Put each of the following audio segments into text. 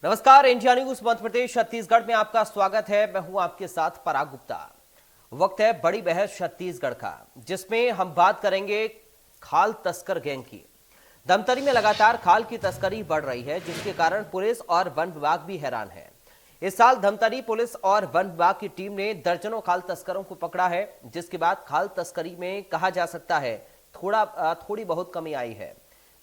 नमस्कार, India news Madhya Pradesh Chhattisgarh में आपका स्वागत है। मैं हूं आपके साथ पराग गुप्ता। वक्त है बड़ी बहस छत्तीसगढ़ का, जिसमें हम बात करेंगे खाल तस्कर गैंग की। धमतरी में लगातार खाल की तस्करी बढ़ रही है, जिसके कारण पुलिस और वन विभाग भी हैरान है। इस साल धमतरी पुलिस और वन विभाग की टीम ने दर्जनों खाल तस्करों को पकड़ा है, जिसके बाद खाल तस्करी में कहा जा सकता है थोड़ी बहुत कमी आई है।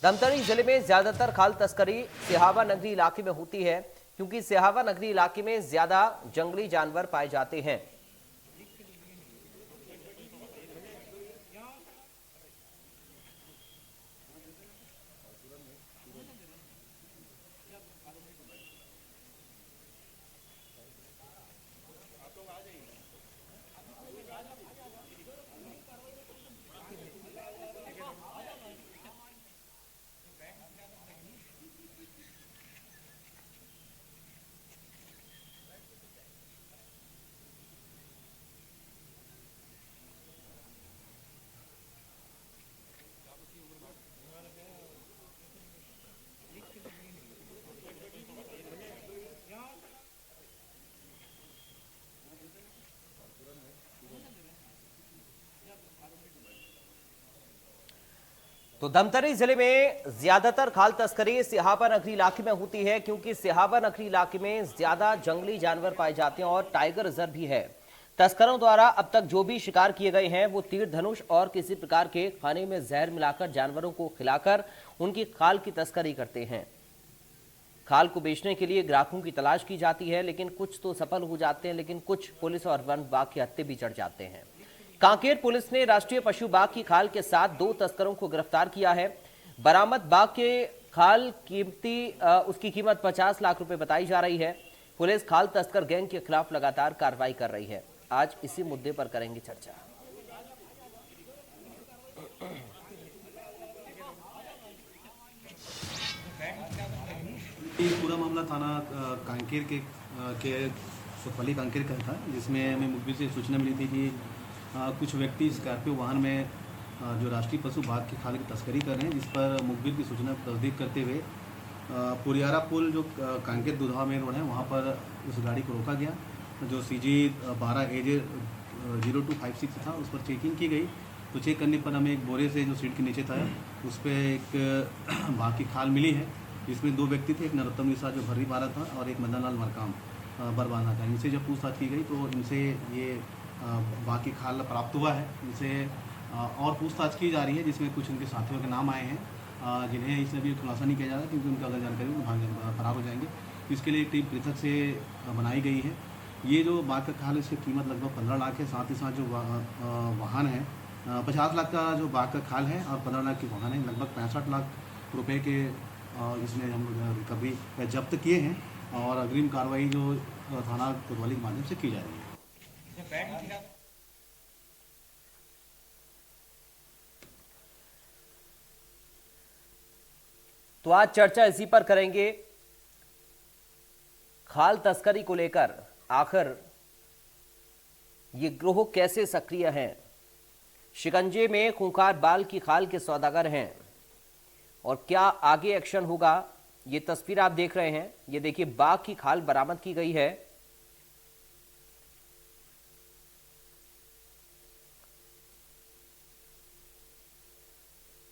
धमतरी जिले में ज्यादातर खाल तस्करी सिहावा नगरी इलाके में होती है, क्योंकि सिहावा नगरी इलाके में ज्यादा जंगली जानवर पाए जाते हैं। तो धमतरी जिले में ज्यादातर खाल तस्करी सिहावा नगरी इलाके में होती है, क्योंकि सिहावा नगरी इलाके में ज्यादा जंगली जानवर पाए जाते हैं और टाइगर रिजर्व भी है। तस्करों द्वारा अब तक जो भी शिकार किए गए हैं वो तीर धनुष और किसी प्रकार के खाने में जहर मिलाकर जानवरों को खिलाकर उनकी खाल की तस्करी करते हैं। खाल को बेचने के लिए ग्राहकों की तलाश की जाती है, लेकिन कुछ तो सफल हो जाते हैं, लेकिन कुछ पुलिस और वन विभाग के हत्थे भी चढ़ जाते हैं। कांकेर पुलिस ने राष्ट्रीय पशु बाघ की खाल के साथ 2 तस्करों को गिरफ्तार किया है। बरामद बाघ के खाल उसकी कीमत 50 लाख रुपए बताई जा रही है। पुलिस खाल तस्कर गैंग के खिलाफ लगातार कार्रवाई कर रही है। आज इसी मुद्दे पर करेंगे चर्चा। ये पूरा मामला थाना कांकेर के सुखवाली कांकेर का था, जिसमें हमें मुखबिर से सूचना मिली थी कि कुछ व्यक्ति स्कॉर्पियो वाहन में जो राष्ट्रीय पशु बाघ की खाल की तस्करी कर रहे हैं, जिस पर मुखबिर की सूचना तस्दीक करते हुए पुरियारा पुल जो कांकेर दुधवा मेन रोड है, वहाँ पर उस गाड़ी को रोका गया। जो CG 12AJ 0256 था, उस पर चेकिंग की गई। तो चेक करने पर हमें एक बोरे से जो सीट के नीचे था उस पर एक बाघ की खाल मिली है, जिसमें 2 व्यक्ति थे, एक नरोत्तम निशा जो भर्री बारा था और एक मदन लाल मरकाम बरबाना था। इनसे जब पूछताछ की गई तो इनसे ये बाघ की खाल प्राप्त हुआ है। इनसे और पूछताछ की जा रही है, जिसमें कुछ उनके साथियों के नाम आए हैं, जिन्हें इसलिए भी खुलासा नहीं किया जा रहा, क्योंकि उनका अगर जानकारी तो फरार हो जाएंगे। इसके लिए एक टीम पृथक से बनाई गई है। ये जो बाघ का खाल, इसकी कीमत लगभग 15 लाख है। साथ ही साथ जो वाहन है 50 लाख का जो बाघ का खाल है और 15 लाख की वाहन है, लगभग 65 लाख रुपए के इसमें हम रिकवरी जब्त किए हैं और अग्रिम कार्रवाई जो थाना कोतवाली के माध्यम से की जा रही है। तो आज चर्चा इसी पर करेंगे, खाल तस्करी को लेकर आखिर ये गिरोह कैसे सक्रिय हैं, शिकंजे में खूंखार बाल की खाल के सौदागर हैं और क्या आगे एक्शन होगा। ये तस्वीर आप देख रहे हैं, ये देखिए बाघ की खाल बरामद की गई है।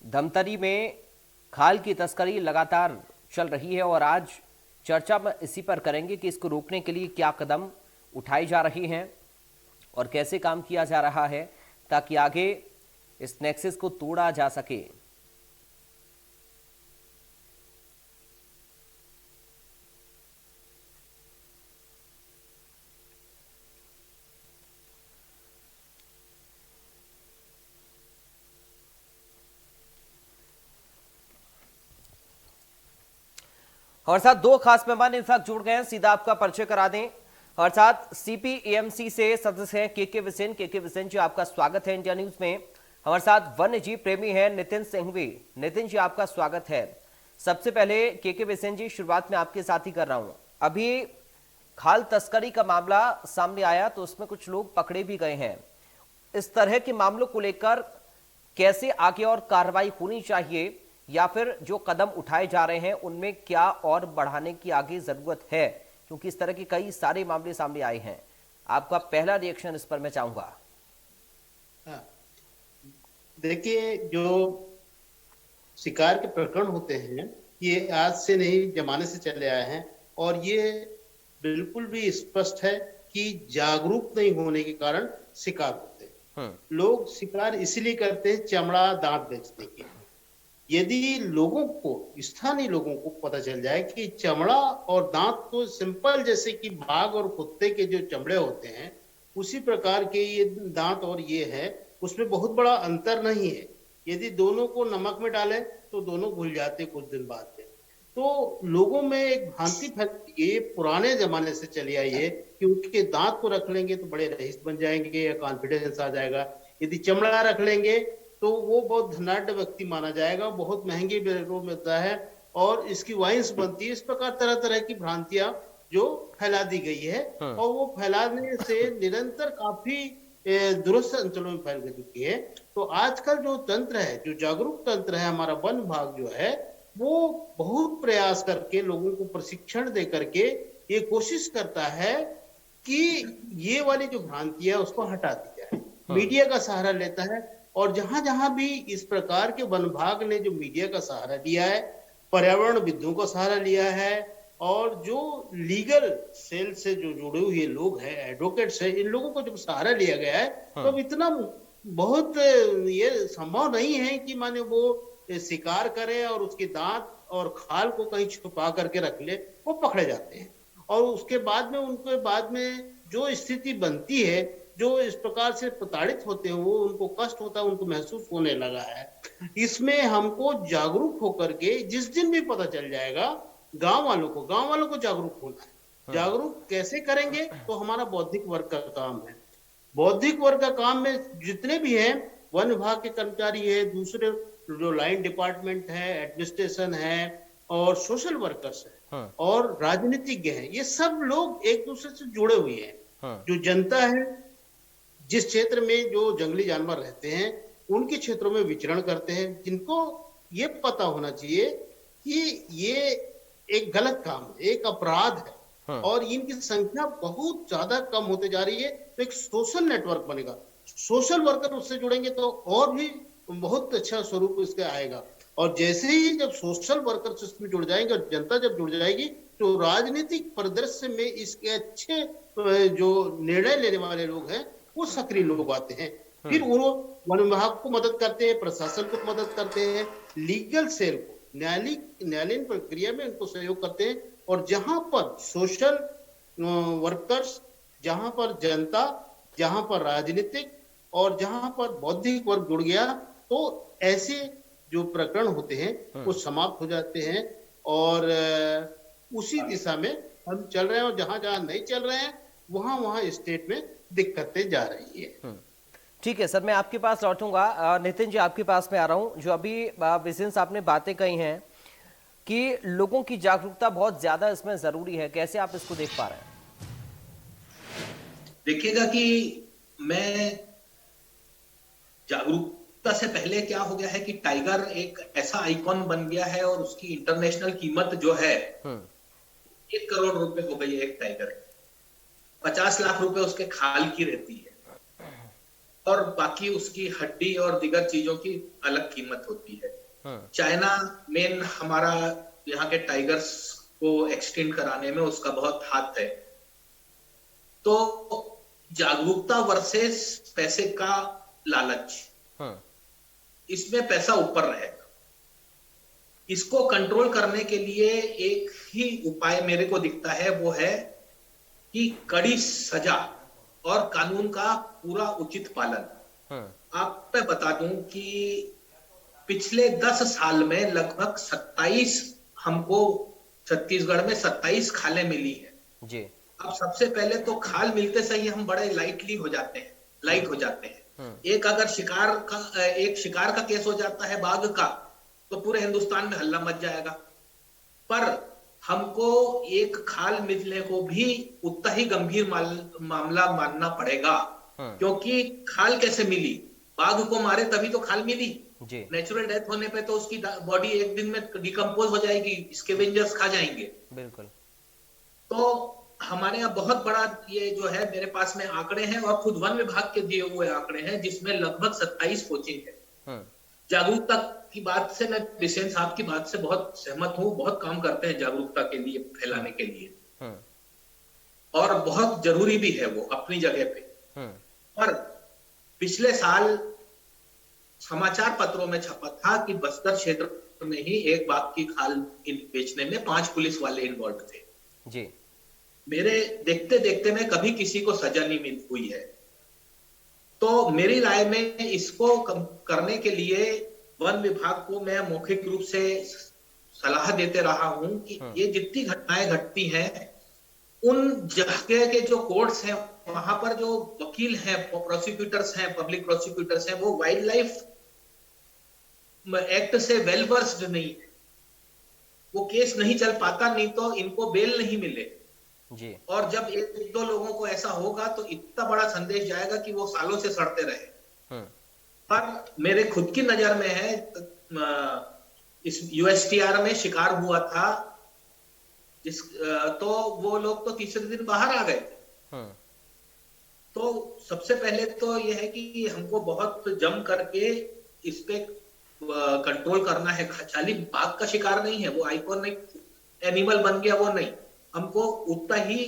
धमतरी में खाल की तस्करी लगातार चल रही है और आज चर्चा में इसी पर करेंगे कि इसको रोकने के लिए क्या कदम उठाए जा रहे हैं और कैसे काम किया जा रहा है, ताकि आगे इस नेक्सस को तोड़ा जा सके। और साथ 2 खास मेहमान इनफैक्ट जुड़ गए हैं, सीधा आपका परिचय करा दें। और साथ CPAMC से सदस्य हैं KK विसेन। KK विसेन जी, आपका स्वागत है इंडिया न्यूज में। हमारे साथ वन्य जीव प्रेमी हैं नितिन सिंघवी। नितिन जी, आपका स्वागत है। सबसे पहले KK विसेन जी, शुरुआत में आपके साथ ही कर रहा हूं। अभी खाल तस्करी का मामला सामने आया तो उसमें कुछ लोग पकड़े भी गए हैं। इस तरह के मामलों को लेकर कैसे आगे और कार्रवाई होनी चाहिए, या फिर जो कदम उठाए जा रहे हैं उनमें क्या और बढ़ाने की आगे जरूरत है, क्योंकि इस तरह के कई सारे मामले सामने आए हैं। आपका पहला रिएक्शन इस पर मैं चाहूंगा। हाँ, देखिए, जो शिकार के प्रकरण होते हैं ये आज से नहीं, जमाने से चले आए हैं। और ये बिल्कुल भी स्पष्ट है कि जागरूक नहीं होने के कारण शिकार होते हैं। लोग शिकार इसलिए करते हैं चमड़ा दांत बेचने के लिए। यदि लोगों को, स्थानीय लोगों को पता चल जाए कि चमड़ा और दांत तो सिंपल, जैसे कि बाघ और कुत्ते के जो चमड़े होते हैं उसी प्रकार के ये दांत और ये है, उसमें बहुत बड़ा अंतर नहीं है। यदि दोनों को नमक में डालें तो दोनों घुल जाते कुछ दिन बाद में। तो लोगों में एक भ्रांति फैलती, ये पुराने जमाने से चली आई है कि उनके दांत को रख लेंगे तो बड़े रईस बन जाएंगे या कॉन्फिडेंस आ जाएगा। यदि चमड़ा रख लेंगे तो वो बहुत धनाढ्य व्यक्ति माना जाएगा, बहुत महंगे रेटों में मिलता है और इसकी वाइन्स बनती है। इस प्रकार तरह तरह की भ्रांतियां जो फैला दी गई है और वो फैलाने से निरंतर काफी दुरुस्त अंचलों में फैल चुकी है। तो आजकल जो तंत्र है, जो जागरूक तंत्र है, हमारा वन विभाग जो है वो बहुत प्रयास करके लोगों को प्रशिक्षण दे करके ये कोशिश करता है कि ये वाली जो भ्रांतियां उसको हटा दी जाए। मीडिया का सहारा लेता है और जहां जहां भी इस प्रकार के वन विभाग ने जो मीडिया का सहारा लिया है, पर्यावरण विदों का सहारा लिया है और जो लीगल सेल से जो जुड़े हुए लोग हैं, एडवोकेट्स हैं, इन लोगों को जब सहारा लिया गया है तो अब इतना बहुत ये संभव नहीं है कि माने वो शिकार करे और उसके दांत और खाल को कहीं छुपा करके रख ले। वो पकड़े जाते हैं और उसके बाद में उनके बाद में जो स्थिति बनती है, जो इस प्रकार से प्रताड़ित होते हैं, वो उनको कष्ट होता है, उनको महसूस होने लगा है। इसमें हमको जागरूक होकर के जिस दिन भी पता चल जाएगा, गांव वालों को जागरूक होना है। जागरूक कैसे करेंगे? तो हमारा बौद्धिक वर्ग का काम है। बौद्धिक वर्ग का काम में जितने भी हैं, वन विभाग के कर्मचारी है, दूसरे जो लाइन डिपार्टमेंट है, एडमिनिस्ट्रेशन है और सोशल वर्कर्स है और राजनीतिज्ञ हैं, ये सब लोग एक दूसरे से जुड़े हुए हैं। जो जनता है, जिस क्षेत्र में जो जंगली जानवर रहते हैं उनके क्षेत्रों में विचरण करते हैं, जिनको ये पता होना चाहिए कि ये एक गलत काम है, एक अपराध है और इनकी संख्या बहुत ज्यादा कम होते जा रही है। तो एक सोशल नेटवर्क बनेगा, सोशल वर्कर उससे जुड़ेंगे तो और भी बहुत अच्छा स्वरूप इसका आएगा। और जैसे ही जब सोशल वर्कर इसमें जुड़ जाएंगे और जनता जब जुड़ जाएगी तो राजनीतिक परिदृश्य में इसके अच्छे जो निर्णय लेने वाले लोग हैं वो सक्रिय लोग आते हैं। फिर वो वन विभाग को मदद करते हैं, प्रशासन को मदद करते हैं, लीगल सेल को, न्यायालयीन प्रक्रिया में उनको सहयोग करते हैं। और जहां पर सोशल वर्कर्स, जहां पर जनता, जहां पर राजनीतिक और जहां पर बौद्धिक वर्ग जुड़ गया तो ऐसे जो प्रकरण होते हैं वो समाप्त हो जाते हैं और उसी दिशा में हम चल रहे हैं। और जहां जहां नहीं चल रहे हैं वहां वहां स्टेट में दिक्कतें जा रही है। ठीक है सर, मैं आपके पास लौटूंगा। नितिन जी, आपके पास में आ रहा हूं। जो अभी विजिलेंस आपने बातें कही हैं कि लोगों की जागरूकता बहुत ज्यादा इसमें जरूरी है, कैसे आप इसको देख पा रहे हैं? देखिएगा कि मैं जागरूकता से पहले क्या हो गया है कि टाइगर एक ऐसा आइकॉन बन गया है और उसकी इंटरनेशनल कीमत जो है 1 करोड़ रुपए हो गई है। एक टाइगर 50 लाख रुपए उसके खाल की रहती है और बाकी उसकी हड्डी और दीगर चीजों की अलग कीमत होती है। चाइना मेन हमारा यहाँ के टाइगर्स को एक्सटेंड कराने में उसका बहुत हाथ है। तो जागरूकता वर्सेस पैसे का लालच, इसमें पैसा ऊपर रहेगा। इसको कंट्रोल करने के लिए एक ही उपाय मेरे को दिखता है, वो है कि कड़ी सजा और कानून का पूरा उचित पालन। आप मैं बता दूं कि पिछले 10 साल में लगभग 27 हमको छत्तीसगढ़ में 27 खालें मिली है जी। अब सबसे पहले तो खाल मिलते सही हम बड़े लाइट हो जाते हैं। एक अगर शिकार का केस हो जाता है बाघ का तो पूरे हिंदुस्तान में हल्ला मच जाएगा। पर हमको एक खाल मिलने को भी उतना ही गंभीर मामला मानना पड़ेगा। क्योंकि खाल कैसे मिली? बाघ को मारे तभी तो खाल मिली। जी नेचुरल डेथ होने पे तो उसकी बॉडी एक दिन में डिकम्पोज हो जाएगी, स्कैवेंजर्स खा जाएंगे। बिल्कुल। तो हमारे यहाँ बहुत बड़ा ये जो है, मेरे पास में आंकड़े हैं और खुद वन विभाग के दिए हुए आंकड़े हैं, जिसमें लगभग 27 कोचिंग है। हम्म। जागरूकता की बात से मैं बिसेन साहब की बात से बहुत सहमत हूँ, बहुत काम करते हैं जागरूकता के लिए, फैलाने के लिए, और बहुत जरूरी भी है वो अपनी जगह पे। और पिछले साल समाचार पत्रों में छपा था कि बस्तर क्षेत्र में ही एक बाघ की खाल बेचने में 5 पुलिस वाले इन्वॉल्व थे जी। मेरे देखते देखते में कभी किसी को सजा नहीं मिल हुई है। तो मेरी राय में इसको करने के लिए वन विभाग को मैं मौखिक रूप से सलाह देते रहा हूं कि ये जितनी घटनाएं घटती हैं, उन जगह के जो कोर्ट्स हैं, वहां पर जो वकील हैं, प्रोसिक्यूटर्स हैं, पब्लिक प्रोसिक्यूटर्स हैं, वो वाइल्ड लाइफ एक्ट से वेल वर्स्ड नहीं है। वो केस नहीं चल पाता, नहीं तो इनको बेल नहीं मिले जी। और जब एक दो लोगों को ऐसा होगा तो इतना बड़ा संदेश जाएगा कि वो सालों से सड़ते रहे। पर मेरे खुद की नजर में है, इस यूएसटीआर में शिकार हुआ था तो वो लोग तो तीसरे दिन बाहर आ गए। तो सबसे पहले तो यह है कि हमको बहुत जम करके इस पे कंट्रोल करना है। खाली बाघ का शिकार नहीं है, वो आइकॉनिक एनिमल बन गया वो नहीं, हमको उतना ही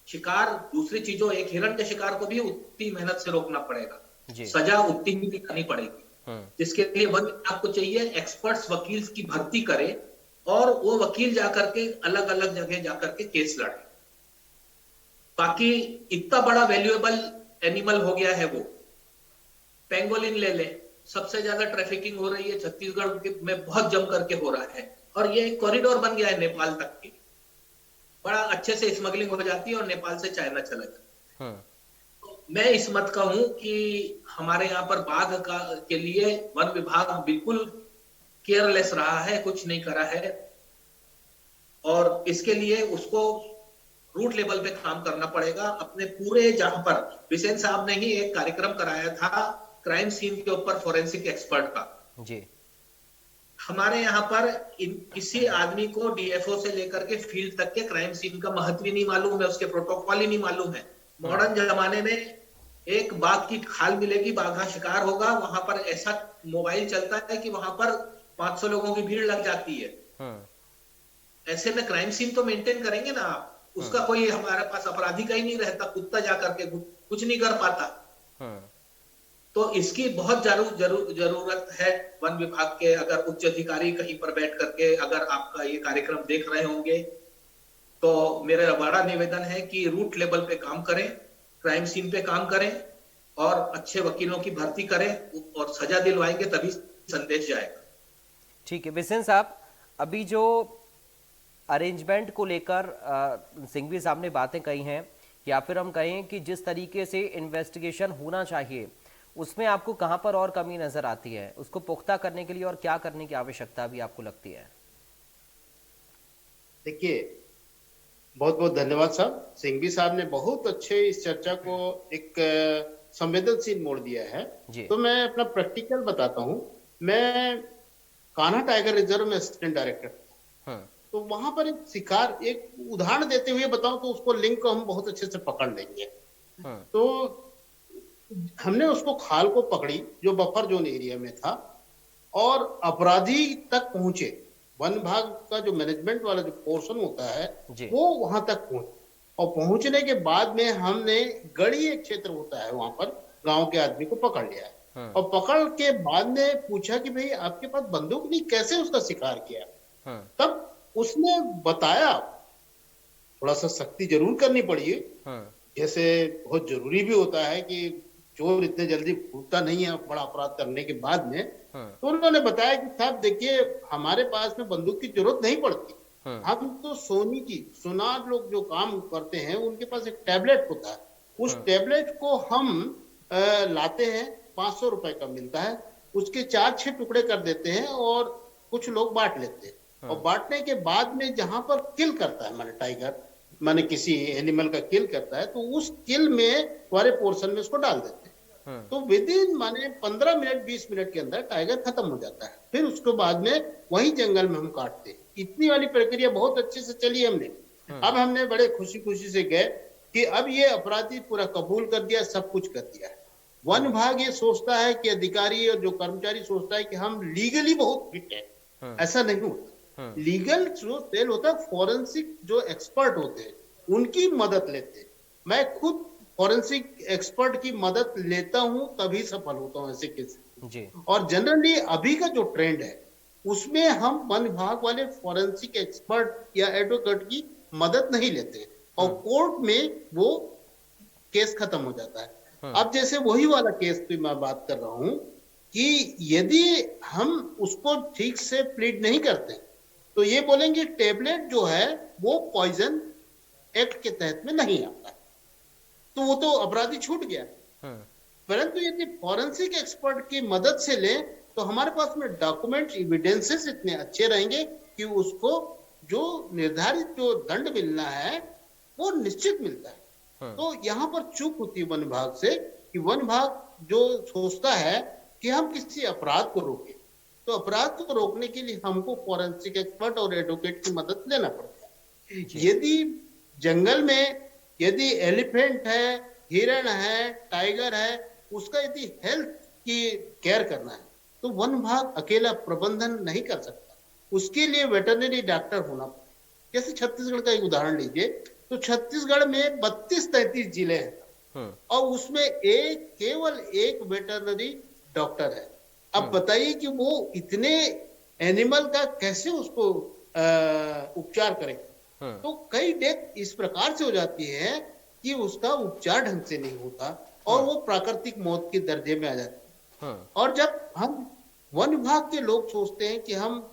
शिकार दूसरी चीजों, एक हिरण के शिकार को भी उतनी मेहनत से रोकना पड़ेगा, सजा उतनी ही दिखानी पड़ेगी। जिसके लिए वन विभाग को चाहिए एक्सपर्ट्स वकील की भर्ती करे और वो वकील जाकर के अलग अलग जगह जाकर के केस लड़े। बाकी इतना बड़ा वैल्यूएबल एनिमल हो गया है वो। पेंगोलिन ले ले, सबसे ज्यादा ट्रैफिकिंग हो रही है छत्तीसगढ़ में, बहुत जम करके हो रहा है, और ये एक कॉरिडोर बन गया है नेपाल तक की। बड़ा अच्छे से स्मगलिंग हो जाती है और नेपाल से चाइना चला जाता है। तो मैं इस मत का हूं कि हमारे यहाँ पर बाघ के लिए वन विभाग बिल्कुल केयरलेस रहा है, कुछ नहीं करा है, और इसके लिए उसको रूट लेवल पे काम करना पड़ेगा अपने पूरे। जहां पर बिसेन साहब ने ही एक कार्यक्रम कराया था क्राइम सीन के ऊपर फोरेंसिक एक्सपर्ट का जी। हमारे यहाँ पर किसी आदमी को डीएफओ से लेकर के फील्ड तक के क्राइम सीन का महत्व ही नहीं मालूम है, उसके प्रोटोकॉल ही नहीं मालूम है। मॉडर्न जमाने में एक बाघ की खाल मिलेगी, बाघा शिकार होगा, वहां पर ऐसा मोबाइल चलता है कि वहां पर 500 लोगों की भीड़ लग जाती है। ऐसे में क्राइम सीन तो मेंटेन करेंगे ना आप, उसका कोई हमारे पास अपराधी का ही नहीं रहता, कुत्ता जाकर के कुछ नहीं कर पाता। तो इसकी बहुत जरूरत है वन विभाग के। अगर उच्च अधिकारी कहीं पर बैठ करके अगर आपका ये कार्यक्रम देख रहे होंगे तो मेरा बड़ा निवेदन है कि रूट लेवल पे काम करें, क्राइम सीन पे काम करें और अच्छे वकीलों की भर्ती करें और सजा दिलवाएंगे तभी संदेश जाएगा। ठीक है बिसेन साहब, अभी जो अरेंजमेंट को लेकर सिंघवी साहब ने बातें कही हैं, या फिर हम कहें कि जिस तरीके से इन्वेस्टिगेशन होना चाहिए, उसमें आपको कहां पर और कमी नजर आती है? उसको पुख्ता करने के लिए और क्या करने की आवश्यकता भी आपको लगती है? देखिए, बहुत बहुत धन्यवाद साहब। सिंघवी साहब ने बहुत अच्छे इस चर्चा को एक संवेदनशील मोड़ दिया है। तो मैं अपना प्रैक्टिकल बताता हूं। मैं कान्हा टाइगर रिजर्व में असिस्टेंट डायरेक्टर था। तो वहां पर एक शिकार, एक उदाहरण देते हुए बताऊं तो उसको लिंक को हम बहुत अच्छे से पकड़ लेंगे। तो हमने उसको खाल को पकड़ी जो बफर जोन एरिया में था, और अपराधी तक पहुंचे। वन विभाग का जो मैनेजमेंट वाला जो पोर्शन होता है वो वहां तक पहुंचे, और पहुंचने के बाद में हमने गढ़ी एक क्षेत्र होता है वहां पर, गांव के आदमी को पकड़ लिया है। और पकड़ के बाद में पूछा कि भाई आपके पास बंदूक नहीं, कैसे उसका शिकार किया? तब उसने बताया, थोड़ा सा सख्ती जरूर करनी पड़ी, जैसे बहुत जरूरी भी होता है कि चोर इतने जल्दी फूटता नहीं है बड़ा अपराध करने के बाद में। तो उन्होंने बताया कि साहब देखिए, हमारे पास में बंदूक की जरूरत नहीं पड़ती, हम तो सोनी की, सुनार लोग जो काम करते हैं उनके पास एक टैबलेट होता है, उस टैबलेट को हम लाते हैं, 500 रुपए का मिलता है, उसके 4-6 टुकड़े कर देते हैं और कुछ लोग बांट लेते हैं। और बांटने के बाद में जहां पर किल करता है, माने टाइगर, माने किसी एनिमल का किल करता है, तो उस किल में हमारे पोर्शन में उसको डाल देते हैं। तो विद इन माने 15 मिनट 20 मिनट के अंदर टाइगर खत्म हो जाता है। फिर उसके बाद में वही जंगल में हम काटते हैं। इतनी वाली प्रक्रिया बहुत अच्छे से चली हमने। अब हमने बड़े खुशी खुशी से गए कि अब ये अपराधी पूरा कबूल कर दिया, सब कुछ कर दिया है। वन विभाग ये सोचता है कि अधिकारी और जो कर्मचारी सोचता है कि हम लीगली बहुत फिट है, ऐसा नहीं होता। लीगल जो सेल होता है, फॉरेंसिक जो एक्सपर्ट होते हैं उनकी मदद लेते हैं। मैं खुद फॉरेंसिक एक्सपर्ट की मदद लेता हूं, तभी सफल होता हूं ऐसे केस जी। और जनरली अभी का जो ट्रेंड है उसमें हम वन विभाग वाले फॉरेंसिक एक्सपर्ट या एडवोकेट की मदद नहीं लेते और कोर्ट में वो केस खत्म हो जाता है। अब जैसे वही वाला केस पे मैं बात कर रहा हूं कि यदि हम उसको ठीक से प्लीड नहीं करते तो ये बोलेंगे टेबलेट जो है वो पॉइजन एक्ट के तहत में नहीं आता, तो वो तो अपराधी छूट गया। परंतु यदि फॉरेंसिक एक्सपर्ट की मदद से ले तो हमारे पास में डॉक्यूमेंट एविडेंसेस इतने अच्छे रहेंगे कि उसको जो निर्धारित जो दंड मिलना है वो निश्चित मिलता है। तो यहाँ पर चूक होती है वन विभाग से कि वन विभाग जो सोचता है कि हम किसी अपराध को रोकें, तो अपराध को रोकने के लिए हमको फॉरेंसिक एक्सपर्ट और एडवोकेट की मदद लेना पड़ता है। यदि जंगल में यदि एलिफेंट है, हिरण है, टाइगर है, उसका यदि हेल्थ की केयर करना है तो वन विभाग अकेला प्रबंधन नहीं कर सकता, उसके लिए वेटरनरी डॉक्टर होना पड़ता। जैसे छत्तीसगढ़ का एक उदाहरण लीजिए तो छत्तीसगढ़ में 32-33 जिले हैं और उसमें केवल एक वेटरनरी डॉक्टर है। अब बताइए कि वो इतने एनिमल का कैसे उसको उपचार करेगा। तो कई डेथ इस प्रकार से हो जाती है कि उसका उपचार ढंग से नहीं होता और वो प्राकृतिक मौत के दर्जे में आ जाती है। और जब हम वन विभाग के लोग सोचते हैं कि हम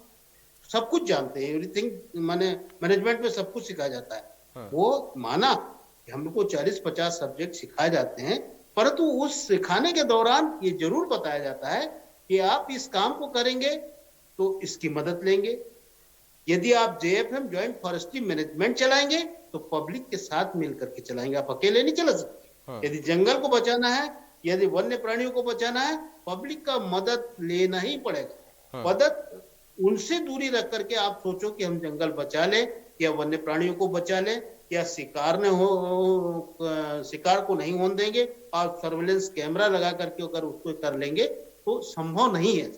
सब कुछ जानते हैं, एवरीथिंग माने मैनेजमेंट में सब कुछ सिखाया जाता है, वो माना कि हम लोग को 40-50 सब्जेक्ट सिखाए जाते हैं, परंतु उस सिखाने के दौरान ये जरूर बताया जाता है कि आप इस काम को करेंगे तो इसकी मदद लेंगे। यदि आप JFM जॉइंट फॉरेस्ट्री मैनेजमेंट चलाएंगे तो पब्लिक के साथ मिलकर के चलाएंगे, आप अकेले नहीं चला सकते। यदि जंगल को बचाना है, यदि वन्य प्राणियों को बचाना है, पब्लिक का मदद लेना ही पड़ेगा। मदद उनसे दूरी रख करके आप सोचो कि हम जंगल बचा ले या वन्य प्राणियों को बचा ले या शिकार को नहीं होने देंगे और सर्वेलेंस कैमरा लगा करके अगर उसको कर लेंगे तो संभव नहीं है।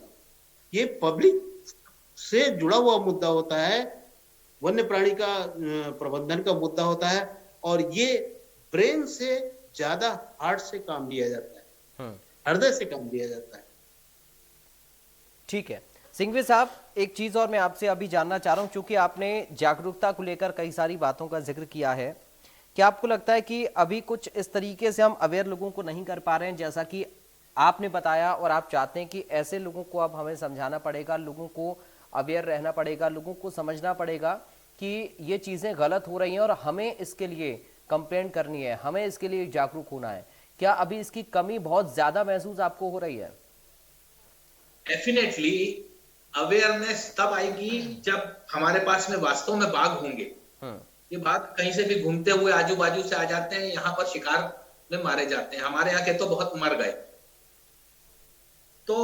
ये पब्लिक से जुड़ा हुआ मुद्दा होता है, वन्य प्राणी का प्रबंधन का मुद्दा होता है और ये ब्रेन से ज्यादा हार्ट से काम लिया जाता है, हृदय से काम लिया जाता है। ठीक है सिंघवी साहब, एक चीज और मैं आपसे अभी जानना चाह रहा हूं, क्योंकि आपने जागरूकता को लेकर कई सारी बातों का जिक्र किया है। क्या आपको लगता है कि अभी कुछ इस तरीके से हम अवेयर लोगों को नहीं कर पा रहे हैं जैसा कि आपने बताया, और आप चाहते हैं कि ऐसे लोगों को अब हमें समझाना पड़ेगा, लोगों को अवेयर रहना पड़ेगा, लोगों को समझना पड़ेगा कि ये चीजें गलत हो रही हैं और हमें इसके लिए कंप्लेंट करनी है, हमें इसके लिए जागरूक होना है। क्या अभी इसकी कमी बहुत ज्यादा महसूस आपको हो रही है? डेफिनेटली अवेयरनेस तब आएगी जब हमारे पास में वास्तव में बाघ होंगे। ये बाघ कहीं से भी घूमते हुए आजू बाजू से आ जाते हैं, यहाँ पर शिकार में मारे जाते हैं। हमारे यहाँ के तो बहुत मर गए। तो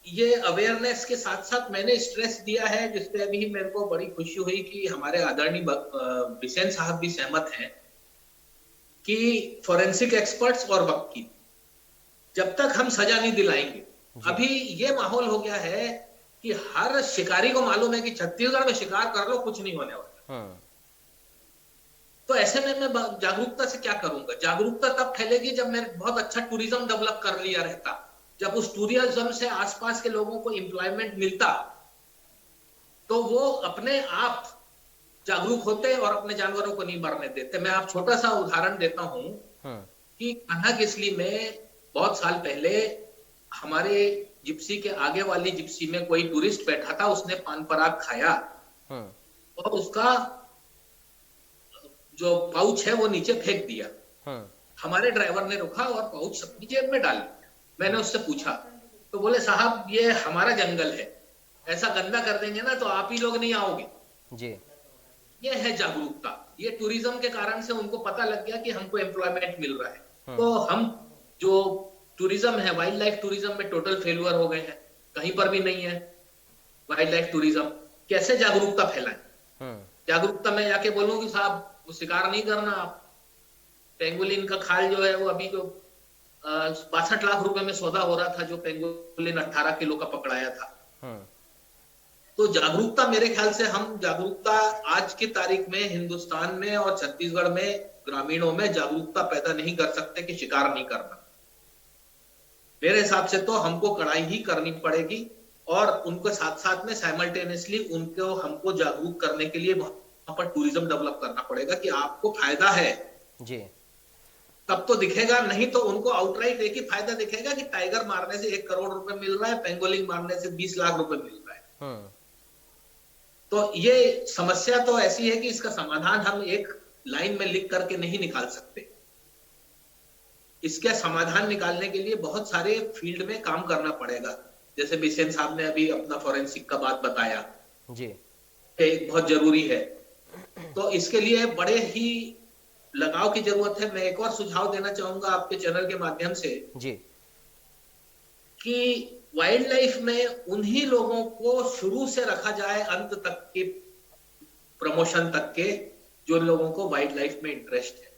ये अवेयरनेस के साथ साथ मैंने स्ट्रेस दिया है, जिसपे अभी मेरे को बड़ी खुशी हुई कि हमारे आदरणीय बिसेन साहब भी सहमत हैं कि फॉरेंसिक एक्सपर्ट्स और वकील जब तक हम सजा नहीं दिलाएंगे, अभी ये माहौल हो गया है कि हर शिकारी को मालूम है कि छत्तीसगढ़ में शिकार कर लो कुछ नहीं होने वाला। तो ऐसे में मैं जागरूकता से क्या करूंगा? जागरूकता तब फैलेगी जब मैंने बहुत अच्छा टूरिज्म डेवलप कर लिया रहता, जब उस टूरिज्म से आसपास के लोगों को एम्प्लॉयमेंट मिलता तो वो अपने आप जागरूक होते और अपने जानवरों को नहीं मरने देते। मैं आप छोटा सा उदाहरण देता हूं कि कान्हा किसली में बहुत साल पहले हमारे जिप्सी के आगे वाली जिप्सी में कोई टूरिस्ट बैठा था, उसने पान पराग खाया और उसका जो पाउच है वो नीचे फेंक दिया। हमारे ड्राइवर ने रुका और पाउच अपनी जेब में डाल दिया। मैंने उससे पूछा तो बोले साहब ये हमारा जंगल है, ऐसा गंदा कर देंगे ना तो आप ही लोग नहीं आओगे जी। ये है जागरूकता। ये टूरिज्म के कारण से उनको पता लग गया कि हमको एम्प्लॉयमेंट मिल रहा है। तो हम जो टूरिज्म है, वाइल्ड लाइफ टूरिज्म में टोटल फेल्यूर हो गए हैं, कहीं पर भी नहीं है वाइल्ड लाइफ टूरिज्म। कैसे जागरूकता फैलाएं? जागरूकता में जाके बोलूं कि साहब वो शिकार नहीं करना आप, पेंगुलिन का खाल जो है वो अभी जो 62 लाख रुपए में सौदा हो रहा था, जो पेंगुलिन 18 किलो का पकड़ाया था। तो जागरूकता, मेरे ख्याल से हम जागरूकता आज की तारीख में हिंदुस्तान में और छत्तीसगढ़ में ग्रामीणों में जागरूकता पैदा नहीं कर सकते कि शिकार नहीं करना। मेरे हिसाब से तो हमको कड़ाई ही करनी पड़ेगी और उनके साथ साथ में साइमल्टेनियसली उनको हमको जागरूक करने के लिए वहां पर टूरिज्म डेवलप करना पड़ेगा कि आपको फायदा है जी, तब तो दिखेगा, नहीं तो उनको आउटराइट एक ही फायदा दिखेगा कि टाइगर मारने से 1 करोड़ रुपए मिल रहा है, पेंगोलिन मारने से 20 लाख रुपए मिल रहा है। तो ये समस्या तो ऐसी है कि इसका समाधान हम एक लाइन में लिख करके नहीं निकाल सकते। इसका समाधान निकालने के लिए बहुत सारे फील्ड में काम करना पड़ेगा। जैसे बिसेन साहब ने अभी अपना फॉरेंसिक का बात बताया जी, एक बहुत जरूरी है, तो इसके लिए बड़े ही लगाव की जरूरत है। मैं एक और सुझाव देना चाहूंगा आपके चैनल के माध्यम से जी, कि वाइल्ड लाइफ में उन्हीं लोगों को शुरू से रखा जाए अंत तक के, प्रमोशन तक के, जो लोगों को वाइल्ड लाइफ में इंटरेस्ट है।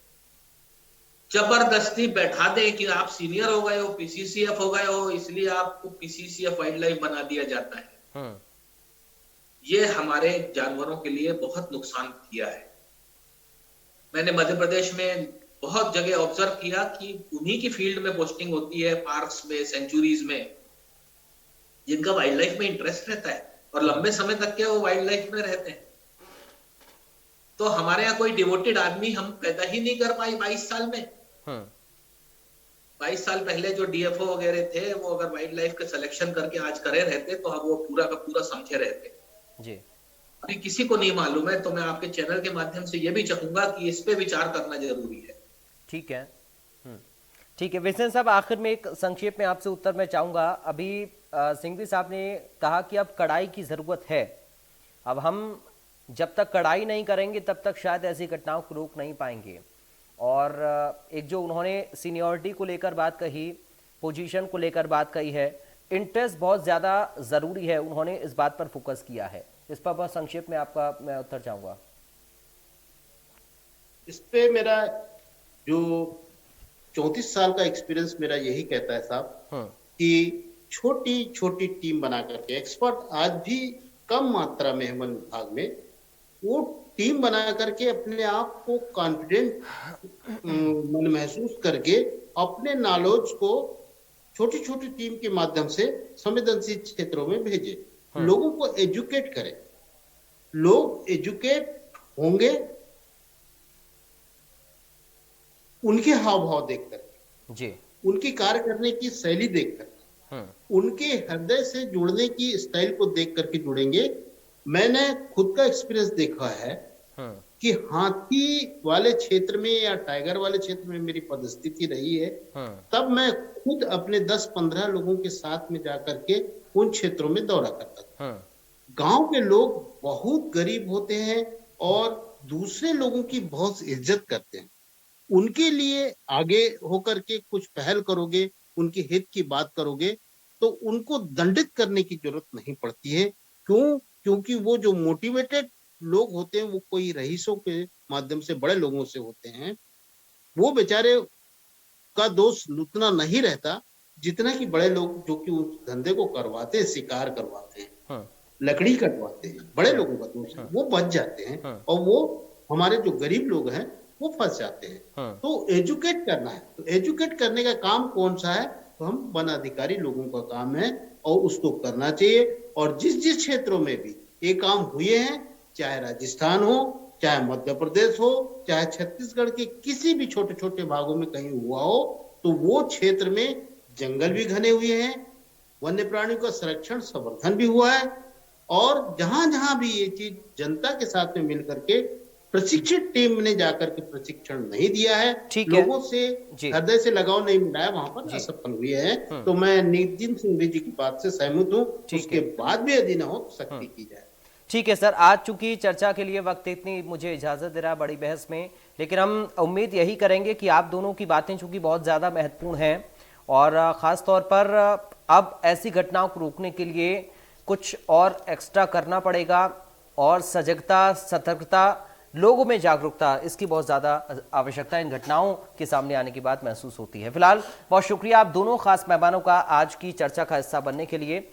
जबरदस्ती बैठा दे कि आप सीनियर हो गए हो, पीसीसीएफ हो गए हो, इसलिए आपको पीसीसीएफ वाइल्ड लाइफ बना दिया जाता है। ये हमारे जानवरों के लिए बहुत नुकसान किया है। मैंने मध्य प्रदेश में बहुत जगह ऑब्जर्व किया कि उन्हीं की फील्ड में पोस्टिंग होती है, पार्क्स में, सेंचुरीज में, जिनका वाइल्ड लाइफ में इंटरेस्ट रहता है और लंबे समय तक के वो वाइल्ड लाइफ में रहते हैं। तो हमारे यहाँ कोई डिवोटेड आदमी हम पैदा ही नहीं कर पाए 22 साल में। 22 साल पहले जो डीएफओ वगैरह थे, वो अगर वाइल्ड लाइफ के सिलेक्शन करके आज करे रहते तो हम वो पूरा का पूरा समझे रहते जी। अभी किसी को नहीं मालूम है, तो मैं आपके चैनल के माध्यम से ये भी चाहूंगा कि इस पे विचार करना जरूरी है। ठीक है, ठीक है। बिसेन साहब, आखिर में एक संक्षेप में आपसे उत्तर मैं चाहूंगा। अभी सिंघवी साहब ने कहा कि अब कड़ाई की जरूरत है। अब हम जब तक कड़ाई नहीं करेंगे तब तक शायद ऐसी घटनाओं को रोक नहीं पाएंगे। और एक जो उन्होंने सीनियरिटी को लेकर बात कही, पोजीशन को लेकर बात कही है, इंटरेस्ट बहुत ज़्यादा ज़रूरी है, उन्होंने इस बात पर फोकस किया है। इस पर बहुत संक्षेप में आपका मैं उत्तर चाहूँगा। इस पे मेरा जो 34 साल का एक्सपीरियंस मेरा यही कहता है साहब कि छोटी छोटी टीम बना करके, एक्सपर्ट आज भी कम मात्रा में है वन विभाग में, वो टीम बना करके अपने आप को कॉन्फिडेंट मन महसूस करके अपने नॉलेज को छोटी छोटी टीम के माध्यम से संवेदनशील क्षेत्रों में भेजे, लोगों को एजुकेट करें। लोग एजुकेट होंगे उनके हाव भाव देखकर जी, उनकी कार्य करने की शैली देखकर, उनके हृदय से जुड़ने की स्टाइल को देख करके जुड़ेंगे। मैंने खुद का एक्सपीरियंस देखा है कि हाथी वाले क्षेत्र में या टाइगर वाले क्षेत्र में मेरी पदस्थिति रही है, तब मैं खुद अपने 10-15 लोगों के साथ में जाकर के उन क्षेत्रों में दौरा करता था। गांव के लोग बहुत गरीब होते हैं और दूसरे लोगों की बहुत इज्जत करते हैं। उनके लिए आगे होकर के कुछ पहल करोगे, उनके हित की बात करोगे, तो उनको दंडित करने की जरूरत नहीं पड़ती है। क्यों? क्योंकि वो जो मोटिवेटेड लोग होते हैं वो कोई रईसों के माध्यम से, बड़े लोगों से होते हैं। वो बेचारे का दोष उतना नहीं रहता जितना कि बड़े लोग जो कि उस धंधे को करवाते हैं, शिकार करवाते हैं, लकड़ी कटवाते हैं, बड़े लोगों का दोष है, वो बच जाते हैं और वो हमारे जो गरीब लोग हैं वो फंस जाते हैं। तो एजुकेट करना है, तो एजुकेट करने का काम कौन सा है? तो हम वन अधिकारी लोगों का काम है और उसको करना चाहिए। और जिस जिस क्षेत्रों में भी ये काम हुए हैं, चाहे राजस्थान हो, चाहे मध्य प्रदेश हो, चाहे छत्तीसगढ़ के किसी भी छोटे छोटे भागों में कहीं हुआ हो, तो वो क्षेत्र में जंगल भी घने हुए हैं, वन्य प्राणियों का संरक्षण संवर्धन भी हुआ है। और जहां जहां भी ये चीज जनता के साथ में मिलकर के प्रशिक्षित टीम ने जाकर के प्रशिक्षण नहीं दिया है, लोगों से हृदय से लगाव नहीं मिलाया, वहां पर असफल हुए हैं। तो मैं नितिन सिंह जी की बात से सहमत हूँ। उसके बाद भी यदि न हो तो सख्ती की जाए। ठीक है सर, आज चूंकि चर्चा के लिए वक्त इतनी मुझे इजाजत दे रहा है बड़ी बहस में, लेकिन हम उम्मीद यही करेंगे कि आप दोनों की बातें चूंकि बहुत ज्यादा महत्वपूर्ण हैं और ख़ास तौर पर अब ऐसी घटनाओं को रोकने के लिए कुछ और एक्स्ट्रा करना पड़ेगा और सजगता, सतर्कता, लोगों में जागरूकता, इसकी बहुत ज़्यादा आवश्यकता इन घटनाओं के सामने आने की बात महसूस होती है। फिलहाल बहुत शुक्रिया आप दोनों खास मेहमानों का आज की चर्चा का हिस्सा बनने के लिए।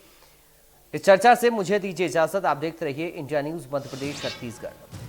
इस चर्चा से मुझे दीजिए इजाजत। आप देखते रहिए इंडिया न्यूज़ मध्य प्रदेश छत्तीसगढ़।